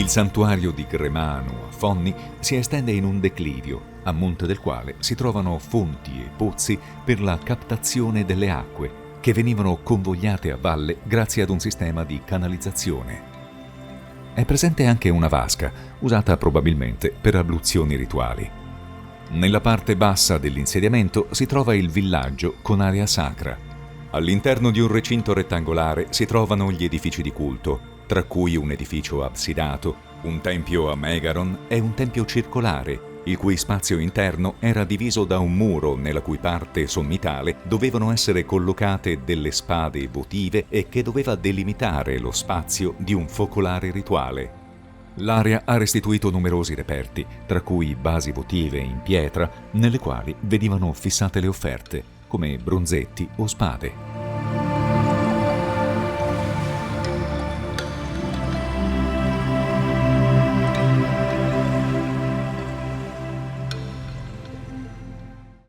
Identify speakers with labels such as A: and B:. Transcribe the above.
A: Il santuario di Gremano a Fonni si estende in un declivio, a monte del quale si trovano fonti e pozzi per la captazione delle acque, che venivano convogliate a valle grazie ad un sistema di canalizzazione. È presente anche una vasca, usata probabilmente per abluzioni rituali. Nella parte bassa dell'insediamento si trova il villaggio con area sacra. All'interno di un recinto rettangolare si trovano gli edifici di culto, tra cui un edificio absidato, un tempio a Megaron e un tempio circolare, il cui spazio interno era diviso da un muro nella cui parte sommitale dovevano essere collocate delle spade votive e che doveva delimitare lo spazio di un focolare rituale. L'area ha restituito numerosi reperti, tra cui basi votive in pietra, nelle quali venivano fissate le offerte, come bronzetti o spade.